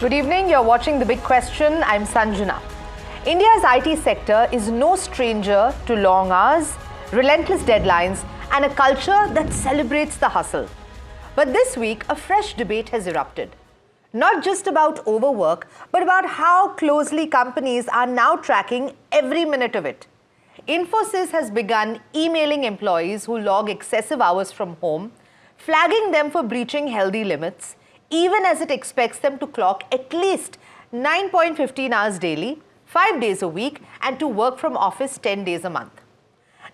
Good evening, you're watching The Big Question. I'm Sanjana. India's IT sector is no stranger to long hours, relentless deadlines, and a culture that celebrates the hustle. But this week, a fresh debate has erupted. Not just about overwork, but about how closely companies are now tracking every minute of it. Infosys has begun emailing employees who log excessive hours from home, flagging them for breaching healthy limits, even as it expects them to clock at least 9.15 hours daily, 5 days a week, and to work from office 10 days a month.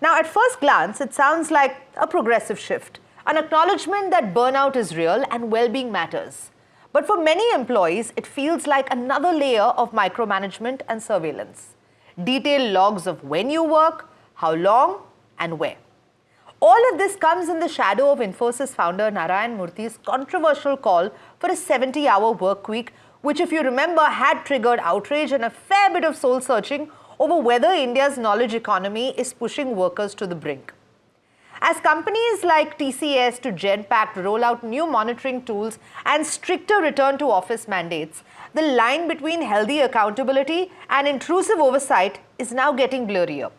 Now, at first glance, it sounds like a progressive shift, an acknowledgement that burnout is real and well-being matters. But for many employees, it feels like another layer of micromanagement and surveillance. Detailed logs of when you work, how long, and where. All of this comes in the shadow of Infosys founder Narayan Murthy's controversial call for a 70-hour work week, which, if you remember, had triggered outrage and a fair bit of soul-searching over whether India's knowledge economy is pushing workers to the brink. As companies like TCS to Genpact roll out new monitoring tools and stricter return to office mandates, the line between healthy accountability and intrusive oversight is now getting blurrier.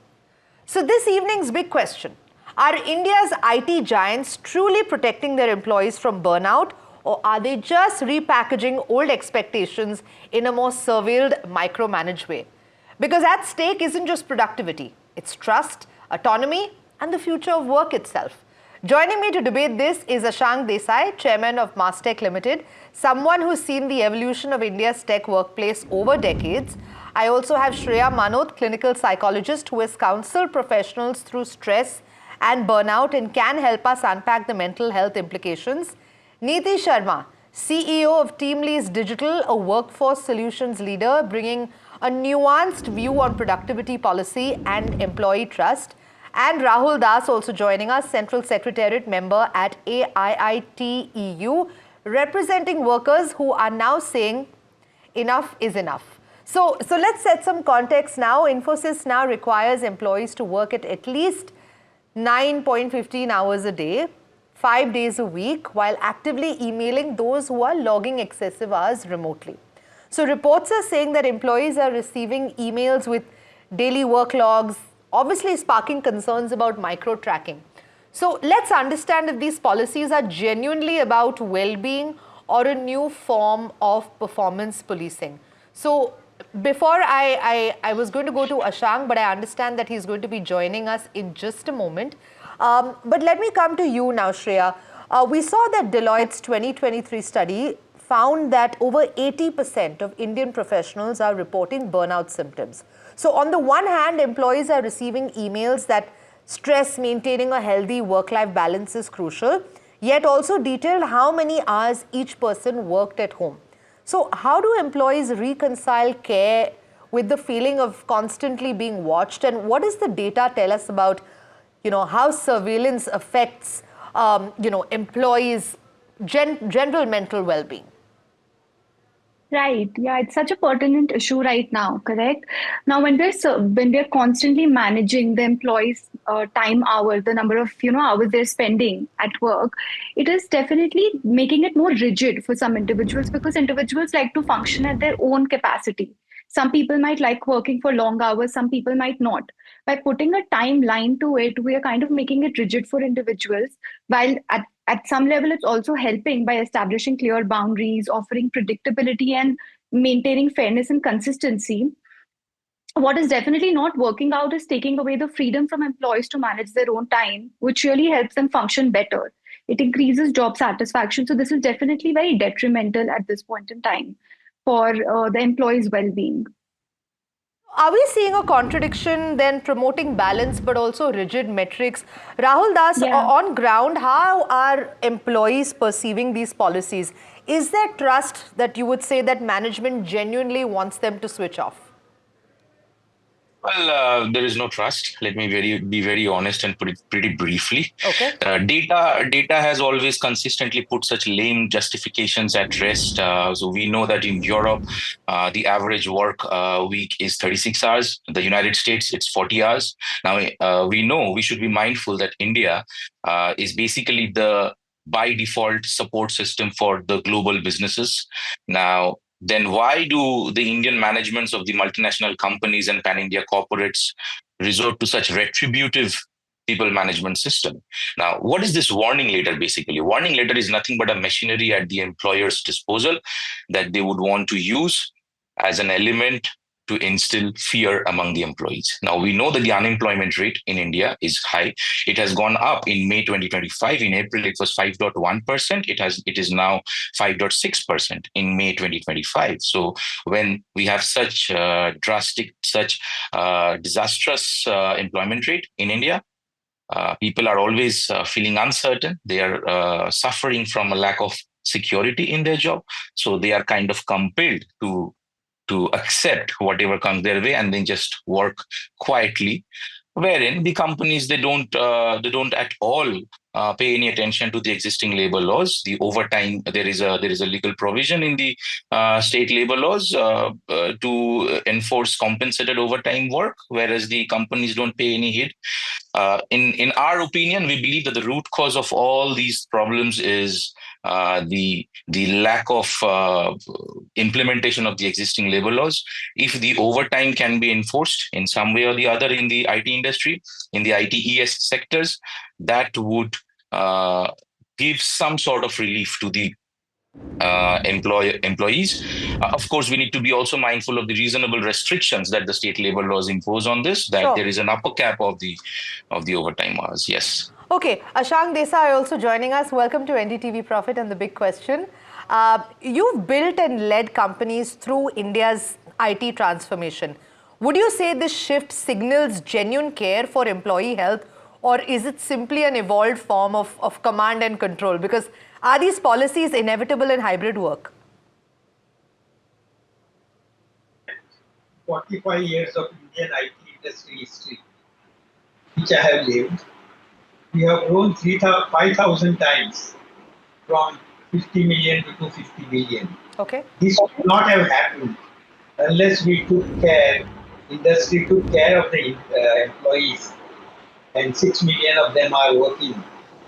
So this evening's big question: are India's IT giants truly protecting their employees from burnout, or are they just repackaging old expectations in a more surveilled, micromanaged way? Because at stake isn't just productivity, it's trust, autonomy, and the future of work itself. Joining me to debate this is Ashank Desai, chairman of Mastech Limited, someone who's seen the evolution of India's tech workplace over decades. I also have Shreya Manot, clinical psychologist who has counseled professionals through stress and burnout and can help us unpack the mental health implications. Neeti Sharma, CEO of TeamLease Digital, a workforce solutions leader, bringing a nuanced view on productivity policy and employee trust. And Rahul Das also joining us, Central Secretariat member at AIITEU, representing workers who are now saying enough is enough. So let's set some context now. Infosys now requires employees to work at least 9.15 hours a day, 5 days a week, while actively emailing those who are logging excessive hours remotely. So reports are saying that employees are receiving emails with daily work logs, obviously sparking concerns about micro-tracking. So let's understand if these policies are genuinely about well-being or a new form of performance policing. So before I was going to go to Ashank, but I understand that he's going to be joining us in just a moment. But let me come to you now, Shreya. We saw that Deloitte's 2023 study found that over 80% of Indian professionals are reporting burnout symptoms. So on the one hand, employees are receiving emails that stress maintaining a healthy work-life balance is crucial, yet also detailed how many hours each person worked at home. So how do employees reconcile care with the feeling of constantly being watched? And what does the data tell us about, how surveillance affects, employees' general mental well-being? Right. Yeah, it's such a pertinent issue right now, correct? Now, when we're constantly managing the employees' time hours, the number of hours they're spending at work, it is definitely making it more rigid for some individuals because individuals like to function at their own capacity. Some people might like working for long hours, some people might not. By putting a timeline to it, we are kind of making it rigid for individuals, while at some level, it's also helping by establishing clear boundaries, offering predictability, and maintaining fairness and consistency. What is definitely not working out is taking away the freedom from employees to manage their own time, which really helps them function better. It increases job satisfaction. So, this is definitely very detrimental at this point in time for the employees' well being. Are we seeing a contradiction then, promoting balance but also rigid metrics? Rahul Das, on ground, how are employees perceiving these policies? Is there trust that you would say that management genuinely wants them to switch off? Well, there is no trust. Let me be very honest and put it pretty briefly. Okay. Data has always consistently put such lame justifications at rest. So we know that in Europe, the average work week is 36 hours. In the United States, it's 40 hours. Now, we know we should be mindful that India is basically the by default support system for the global businesses. Now, then why do the Indian managements of the multinational companies and pan-India corporates resort to such retributive people management system? Now, what is this warning letter basically? Warning letter is nothing but a machinery at the employer's disposal that they would want to use as an element to instill fear among the employees. Now, we know that the unemployment rate in India is high. It has gone up in May 2025. In April, it was 5.1%. It is now 5.6% in May 2025. So when we have such drastic, such disastrous employment rate in India, people are always feeling uncertain. They are suffering from a lack of security in their job. So they are kind of compelled to accept whatever comes their way and then just work quietly, wherein the companies they don't at all pay any attention to the existing labor laws. The overtime, there is a legal provision in the state labor laws to enforce compensated overtime work, whereas the companies don't pay any heed. In our opinion, we believe that the root cause of all these problems is the lack of implementation of the existing labor laws. If the overtime can be enforced in some way or the other in the IT industry, in the ITES sectors, that would give some sort of relief to the employees. Of course, we need to be also mindful of the reasonable restrictions that the state labor laws impose on this, that there is an upper cap of the overtime hours. Yes. Okay, Ashank Desai also joining us. Welcome to NDTV Profit and the Big Question. You've built and led companies through India's IT transformation. Would you say this shift signals genuine care for employee health, or is it simply an evolved form of command and control? Because are these policies inevitable in hybrid work? 45 years of Indian IT industry history, which I have lived, we have grown 5,000 times from 50 million to 250 million. Okay. This would not have happened unless we took care, industry took care of the employees, and 6 million of them are working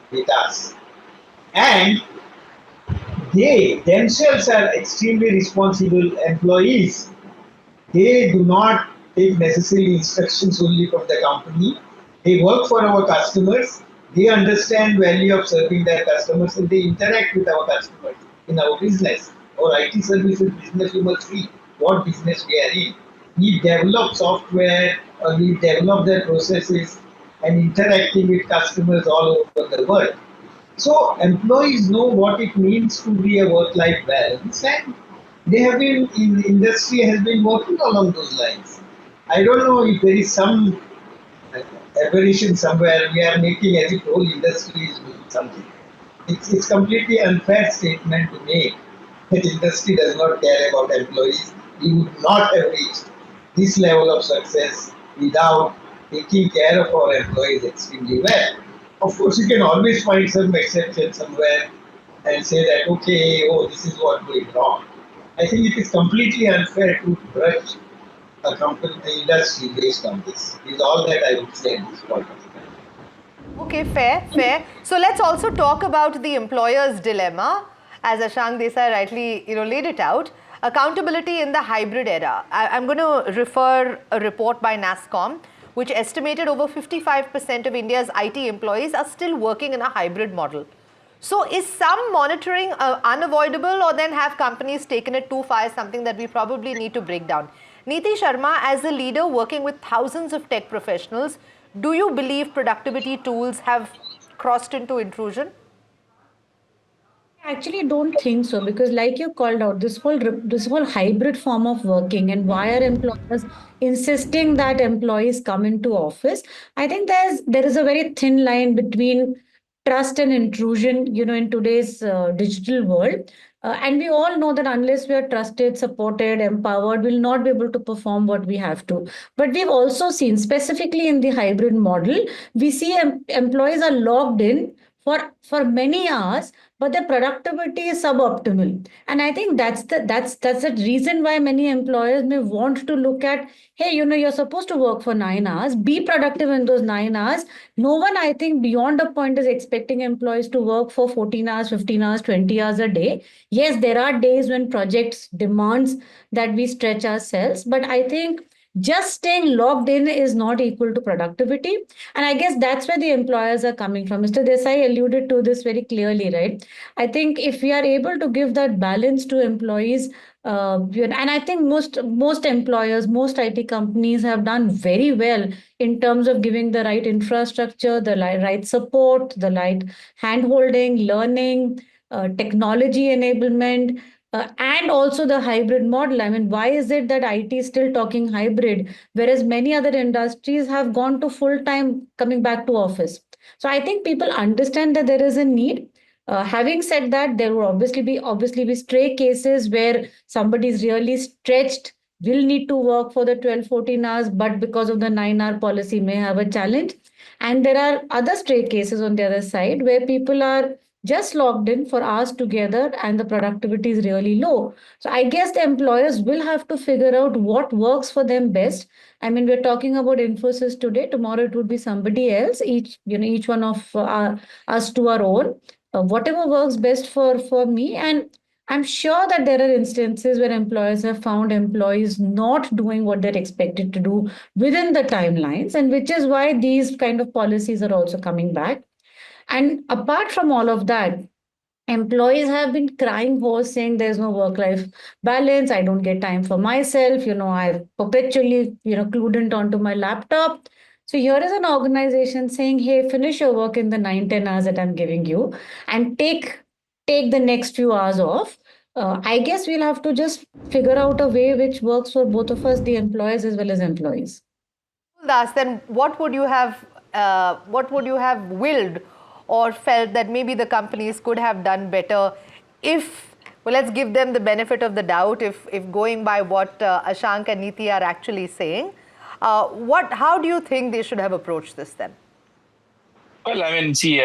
with us. And they themselves are extremely responsible employees. They do not take necessary instructions only from the company. They work for our customers. They understand value of serving their customers, and they interact with our customers in our business. Our IT services business, you must see what business we are in. We develop software, or we develop their processes and interacting with customers all over the world. So employees know what it means to be a work-life balance, and they have been in the industry has been working along those lines. I don't know if there is some aberration somewhere. We are making as if whole industry is doing something. It's completely unfair statement to make that industry does not care about employees. We would not have reached this level of success without taking care of our employees extremely well. Of course, you can always find some exception somewhere and say that, okay, this is what going wrong. I think it is completely unfair to judge a company, the industry based on this. Is all that I would say at this point of time. Okay, fair. So let's also talk about the employer's dilemma, as Ashank Desai rightly laid it out. Accountability in the hybrid era. I'm going to refer a report by NASSCOM, which estimated over 55% of India's IT employees are still working in a hybrid model. So is some monitoring unavoidable, or then have companies taken it too far, something that we probably need to break down? Neeti Sharma, as a leader working with thousands of tech professionals, do you believe productivity tools have crossed into intrusion? I actually don't think so, because like you called out, this whole hybrid form of working, and why are employers insisting that employees come into office? I think there is a very thin line between trust and intrusion, in today's digital world. And we all know that unless we are trusted, supported, empowered, we'll not be able to perform what we have to. But we've also seen, specifically in the hybrid model, we see employees are logged in for many hours, but the productivity is suboptimal. And I think that's the reason why many employers may want to look at, hey, you're supposed to work for 9 hours, be productive in those 9 hours. No one, I think, beyond a point is expecting employees to work for 14 hours, 15 hours, 20 hours a day. Yes, there are days when projects demands that we stretch ourselves, but I think just staying logged in is not equal to productivity. And I guess that's where the employers are coming from. Mr. Desai alluded to this very clearly, right? I think if we are able to give that balance to employees, and I think most employers, most IT companies have done very well in terms of giving the right infrastructure, the right support, the right handholding, learning, technology enablement, and also the hybrid model. I mean, why is it that IT is still talking hybrid, whereas many other industries have gone to full time coming back to office? So I think people understand that there is a need. Having said that, there will obviously be stray cases where somebody is really stretched, will need to work for the 12, 14 hours, but because of the 9-hour policy may have a challenge. And there are other stray cases on the other side where people are just logged in for hours together and the productivity is really low. So I guess the employers will have to figure out what works for them best. I mean, we're talking about Infosys today. Tomorrow it would be somebody else. Each one of us to our own. Whatever works best for me. And I'm sure that there are instances where employers have found employees not doing what they're expected to do within the timelines, and which is why these kind of policies are also coming back. And apart from all of that, employees have been crying hoarse saying there's no work life balance. I don't get time for myself. I've perpetually, clued into onto my laptop. So here is an organization saying, hey, finish your work in the 9-10 hours that I'm giving you and take the next few hours off. I guess we'll have to just figure out a way which works for both of us, the employers as well as employees. Das, then what would you have willed or felt that maybe the companies could have done better if, well, let's give them the benefit of the doubt, if going by what Ashank and Neeti are actually saying, how do you think they should have approached this then? Well, I mean, see,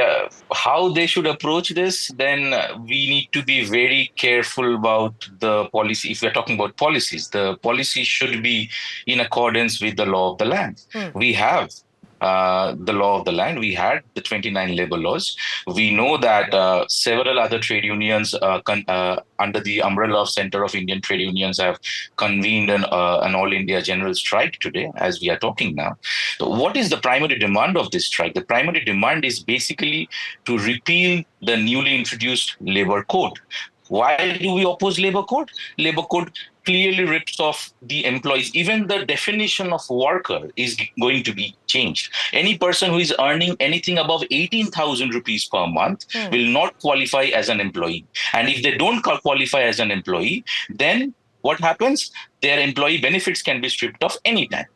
how they should approach this, then we need to be very careful about the policy. If we're talking about policies, the policy should be in accordance with the law of the land. We have the law of the land. We had the 29 labor laws. We know that several other trade unions under the umbrella of Center of Indian Trade Unions have convened an all India general strike today as we are talking now. So what is the primary demand of this strike? The primary demand is basically to repeal the newly introduced labor code. Why do we oppose labor code? Labor code clearly rips off the employees. Even the definition of worker is going to be changed. Any person who is earning anything above 18,000 rupees per month will not qualify as an employee. And if they don't qualify as an employee, then what happens? Their employee benefits can be stripped off anytime.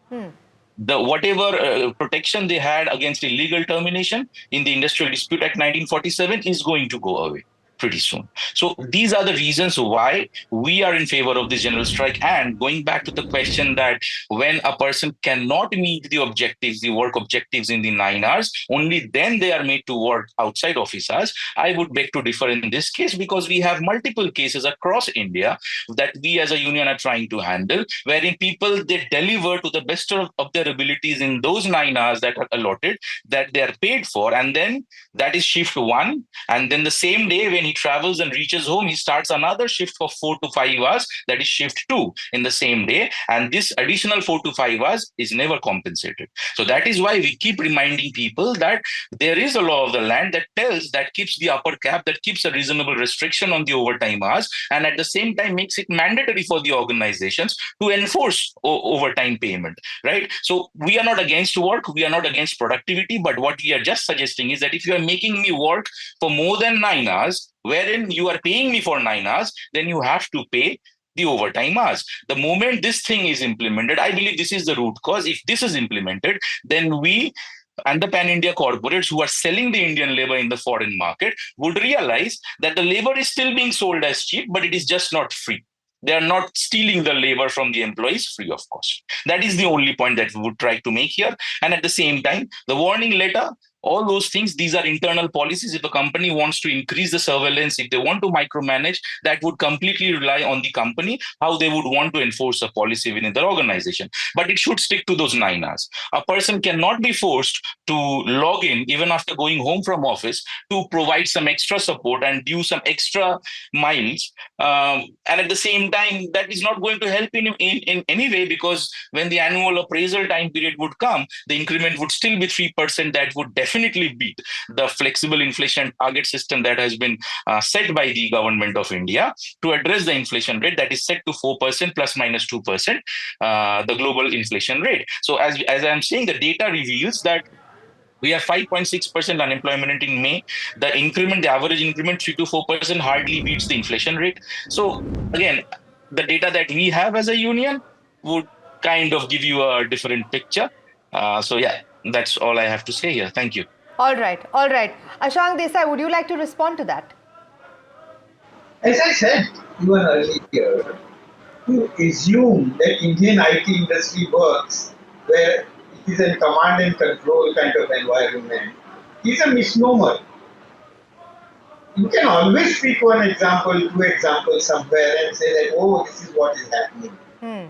The whatever protection they had against illegal termination in the Industrial Dispute Act 1947 is going to go away pretty soon. So these are the reasons why we are in favor of this general strike. And going back to the question that when a person cannot meet the objectives, the work objectives in the 9 hours, only then they are made to work outside office hours, I would beg to differ in this case, because we have multiple cases across India that we as a union are trying to handle, wherein people, they deliver to the best of their abilities in those 9 hours that are allotted, that they are paid for, and then that is shift one. And then the same day when he travels and reaches home, he starts another shift for 4 to 5 hours, that is shift 2 in the same day. And this additional 4 to 5 hours is never compensated. So that is why we keep reminding people that there is a law of the land that keeps the upper cap, that keeps a reasonable restriction on the overtime hours, and at the same time makes it mandatory for the organizations to enforce overtime payment, right? So we are not against work, we are not against productivity, but what we are just suggesting is that if you are making me work for more than 9 hours, wherein you are paying me for 9 hours, then you have to pay the overtime hours. The moment this thing is implemented, I believe this is the root cause. If this is implemented, then we and the pan-India corporates who are selling the Indian labor in the foreign market would realize that the labor is still being sold as cheap, but it is just not free. They are not stealing the labor from the employees free of cost. That is the only point that we would try to make here. And at the same time, the warning letter All those things, these are internal policies. If a company wants to increase the surveillance, if they want to micromanage, that would completely rely on the company, how they would want to enforce a policy within their organization. But it should stick to those 9 hours. A person cannot be forced to log in even after going home from office to provide some extra support and do some extra miles. And at the same time, that is not going to help in any way, because when the annual appraisal time period would come, the increment would still be 3%. That would definitely beat the flexible inflation target system that has been set by the government of India to address the inflation rate that is set to 4% plus minus 2%, the global inflation rate. So as I'm saying, the data reveals that we have 5.6% unemployment in May. The increment, the average increment, 3 to 4% hardly beats the inflation rate. So again, the data that we have as a union would kind of give you a different picture. So yeah, that's all I have to say here. Thank you. All right, all right. Ashank Desai, would you like to respond to that? As I said even earlier, to assume that Indian IT industry works where it is a command and control kind of environment is a misnomer. You can always pick one example, two examples somewhere and say that, oh, this is what is happening.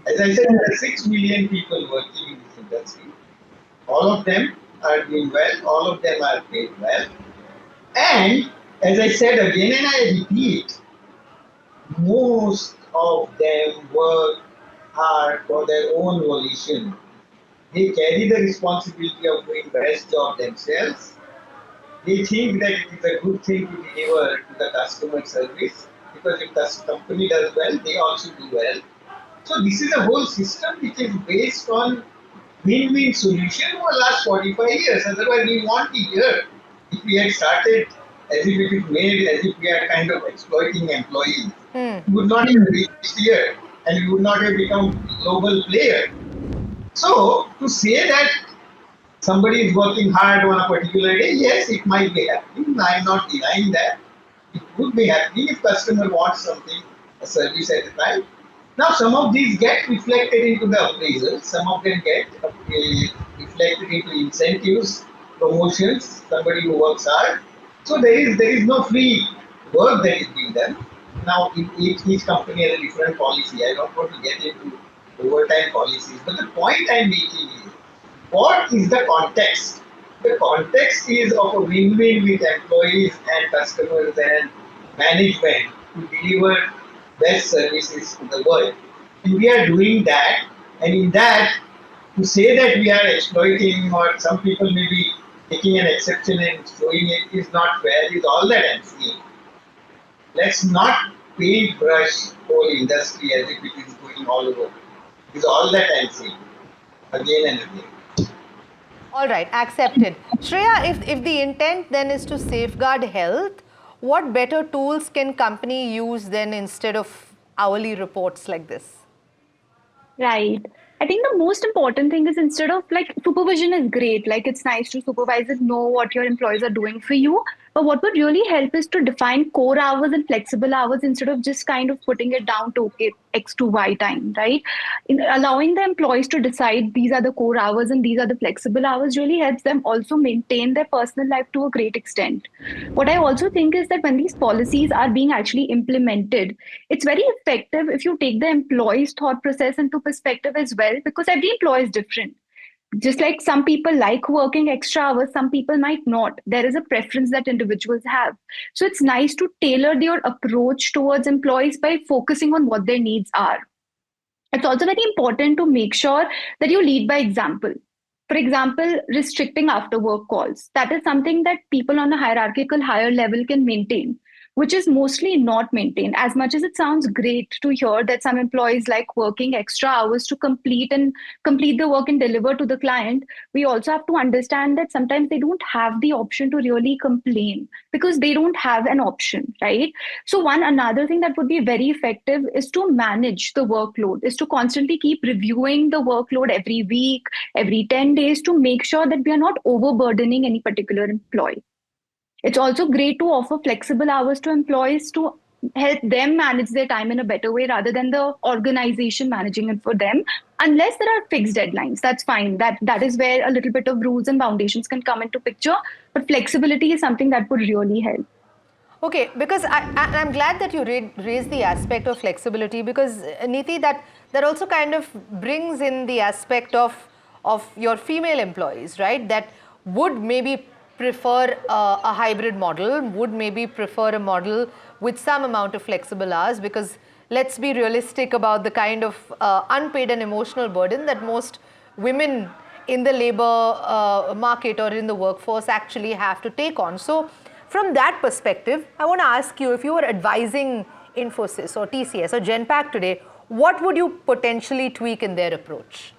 As I said, there are 6 million people working in this industry. All of them are doing well, all of them are paid well. And as I said again, and I repeat, most of them work hard for their own volition. They carry the responsibility of doing the best job themselves. They think that it is a good thing to deliver to the customer service, because if the company does well, they also do well. So this is a whole system which is based on win-win solution over the last 45 years. Otherwise, we won't be here. If we had started as if it is made, as if we are kind of exploiting employees, we would not have reached here and we would not have become global player. So to say that somebody is working hard on a particular day, yes, it might be happening. I am not denying that. It would be happening if customer wants something, a service at a time. Now, some of these get reflected into the appraisal, some of them get reflected into incentives, promotions, somebody who works hard. So there is no free work that is being done. Now, each company has a different policy. I don't want to get into overtime policies, but the point I'm making is, what is the context? The context is of a win-win with employees and customers and management to deliver best services to the world. And we are doing that, and in that, to say that we are exploiting, or some people may be taking an exception and showing it, is not fair, is all that I'm saying. Let's not paintbrush whole industry as if it is going all over. Is all that I'm saying, again and again. All right, accepted. Shreya, if the intent then is to safeguard health, what better tools can company use then instead of hourly reports like this? Right. I think the most important thing is, instead of, like, supervision is great. Like, it's nice to supervisors know what your employees are doing for you. But what would really help is to define core hours and flexible hours instead of just kind of putting it down to, okay, X to Y time, right? In allowing the employees to decide these are the core hours and these are the flexible hours really helps them also maintain their personal life to a great extent. What I also think is that when these policies are being actually implemented, it's very effective if you take the employee's thought process into perspective as well, because every employee is different. Just like some people like working extra hours, some people might not. There is a preference that individuals have. So it's nice to tailor your approach towards employees by focusing on what their needs are. It's also very important to make sure that you lead by example. For example, restricting after work calls. That is something that people on a hierarchical higher level can maintain, which is mostly not maintained. As much as it sounds great to hear that some employees like working extra hours to complete the work and deliver to the client, we also have to understand that sometimes they don't have the option to really complain because they don't have an option, right? So another thing that would be very effective is to manage the workload, is to constantly keep reviewing the workload every week, every 10 days, to make sure that we are not overburdening any particular employee. It's also great to offer flexible hours to employees to help them manage their time in a better way rather than the organization managing it for them. Unless there are fixed deadlines, that's fine. That is where a little bit of rules and foundations can come into picture. But flexibility is something that would really help. Okay, because I'm glad that you raised the aspect of flexibility, because Neeti, that also kind of brings in the aspect of your female employees, right? That would maybe prefer a hybrid model, would maybe prefer a model with some amount of flexible hours, because let's be realistic about the kind of unpaid and emotional burden that most women in the labor market or in the workforce actually have to take on. So from that perspective, I want to ask you, if you were advising Infosys or TCS or Genpact today, what would you potentially tweak in their approach?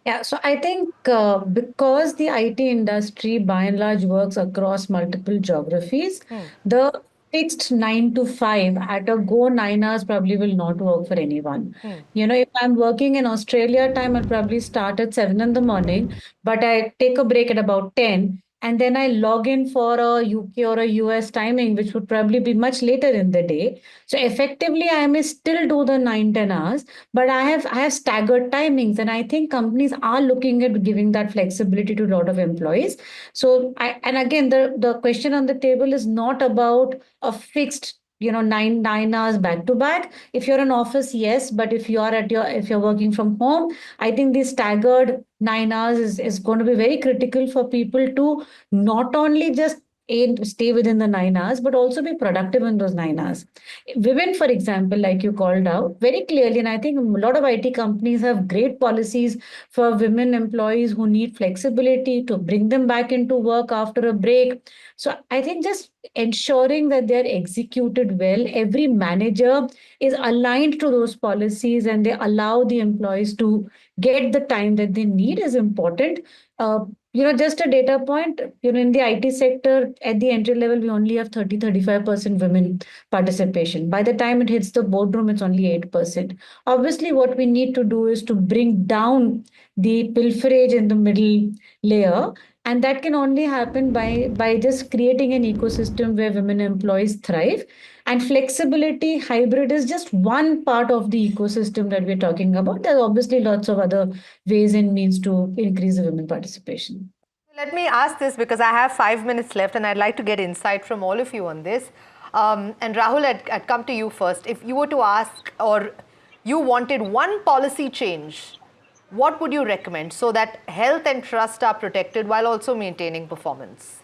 Yeah, so I think because the IT industry by and large works across multiple geographies, the fixed 9 to 5 at a go 9 hours probably will not work for anyone. If I'm working in Australia time, I'll probably start at 7 in the morning, but I take a break at about 10. And then I log in for a UK or a US timing, which would probably be much later in the day. So effectively, I may still do the 9-10 hours, but I have staggered timings, and I think companies are looking at giving that flexibility to a lot of employees. So and again, the question on the table is not about a fixed 9 hours back to back. If you're in office, yes, but if you're working from home, I think the staggered 9 hours is going to be very critical for people to not only just stay within the 9 hours, but also be productive in those 9 hours. Women, for example, like you called out very clearly, and I think a lot of IT companies have great policies for women employees who need flexibility to bring them back into work after a break. So I think just ensuring that they're executed well, every manager is aligned to those policies and they allow the employees to get the time that they need is important. Just a data point, in the IT sector, at the entry level, we only have 35% women participation. By the time it hits the boardroom, it's only 8%. Obviously, what we need to do is to bring down the pilferage in the middle layer. And that can only happen by just creating an ecosystem where women employees thrive. And flexibility, hybrid is just one part of the ecosystem that we're talking about. There's obviously lots of other ways and means to increase the women participation. Let me ask this because I have 5 minutes left and I'd like to get insight from all of you on this. And Rahul, I'd come to you first. If you were to ask or you wanted one policy change, what would you recommend so that health and trust are protected while also maintaining performance?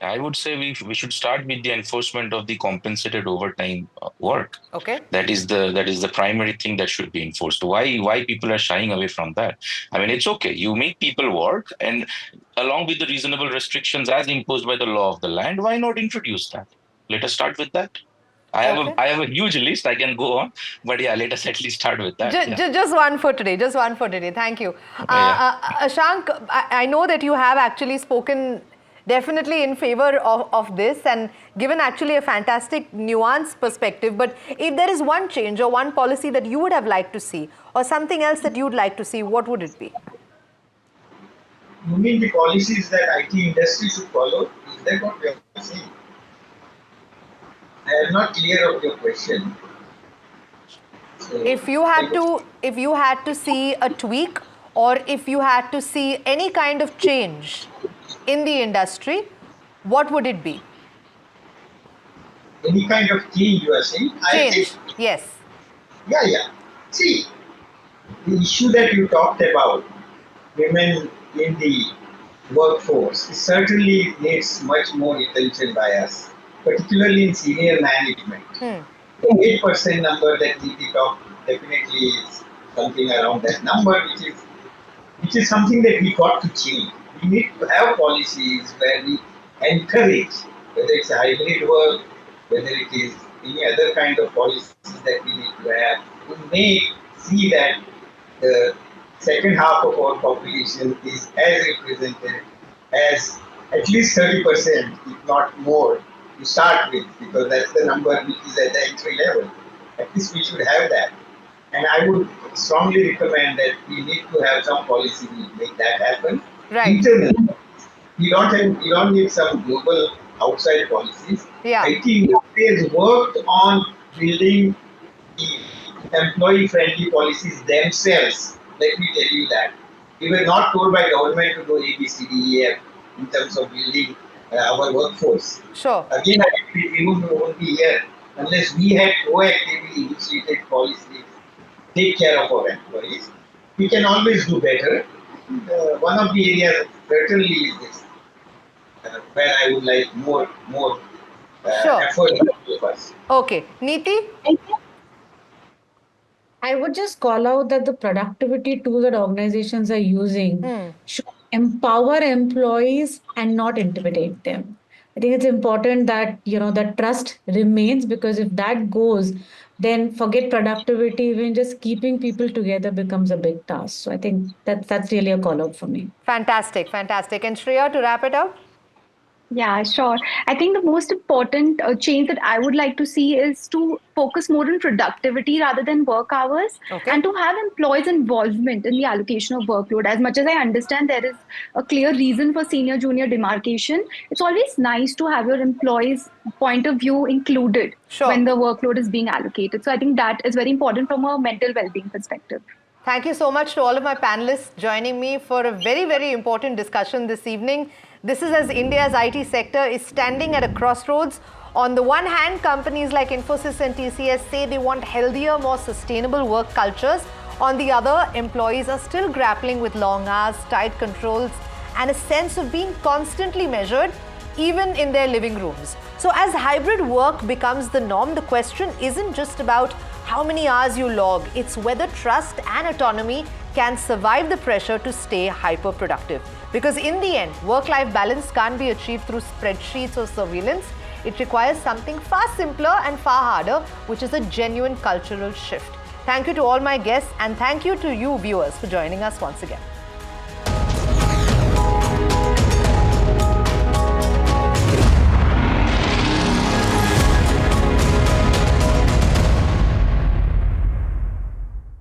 I would say we should start with the enforcement of the compensated overtime work. Okay. That is the primary thing that should be enforced. Why people are shying away from that? I mean, it's okay. You make people work, and along with the reasonable restrictions as imposed by the law of the land, why not introduce that? Let us start with that. I have a huge list. I can go on, but yeah, let us at least start with that. Just one for today. Just one for today. Thank you. Ashank, I know that you have actually spoken definitely in favor of this and given actually a fantastic nuanced perspective. But if there is one change or one policy that you would have liked to see or something else that you'd like to see, what would it be? You mean the policies that IT industry should follow? Is that what we are saying? I am not clear of your question. So, if you had to see a tweak or if you had to see any kind of change in the industry, what would it be? Any kind of change you are saying? Change, yes. Yeah. See, the issue that you talked about, women in the workforce, certainly needs much more attention by us, particularly in senior management. The 8% number that Neeti talked definitely is something around that number, which is something that we got to change. We need to have policies where we encourage, whether it's hybrid work, whether it is any other kind of policies that we need to have, to make see that the second half of our population is as represented as at least 30%, if not more, to start with, because that's the number which is at the entry level. At least we should have that. And I would strongly recommend that we need to have some policy to make that happen. Right. Internally. You don't need some global outside policies. Yeah. IT industry has worked on building the employee-friendly policies themselves. Let me tell you that. We were not told by government to do A, B, C, D, E, F in terms of building our workforce. Sure. Again, I repeat, we won't be here unless we had proactively initiated policies take care of our employees. We can always do better. One of the areas certainly is this, where I would like more Sure. effort of us. Okay. Neeti? I would just call out that the productivity tools that organizations are using should empower employees and not intimidate them. I think it's important that that trust remains, because if that goes, then forget productivity, even just keeping people together becomes a big task. So I think that's really a call out for me. Fantastic, fantastic. And Shreya, to wrap it up? Yeah, sure. I think the most important change that I would like to see is to focus more on productivity rather than work hours, Okay. and to have employees' involvement in the allocation of workload. As much as I understand there is a clear reason for senior junior demarcation, it's always nice to have your employees' point of view included Sure. when the workload is being allocated. So I think that is very important from a mental well-being perspective. Thank you so much to all of my panelists joining me for a very, very important discussion this evening. This is as India's IT sector is standing at a crossroads. On the one hand, companies like Infosys and TCS say they want healthier, more sustainable work cultures. On the other, employees are still grappling with long hours, tight controls, and a sense of being constantly measured, even in their living rooms. So as hybrid work becomes the norm, the question isn't just about how many hours you log, it's whether trust and autonomy can survive the pressure to stay hyper productive. Because in the end, work-life balance can't be achieved through spreadsheets or surveillance. It requires something far simpler and far harder, which is a genuine cultural shift. Thank you to all my guests, and thank you to you viewers for joining us once again.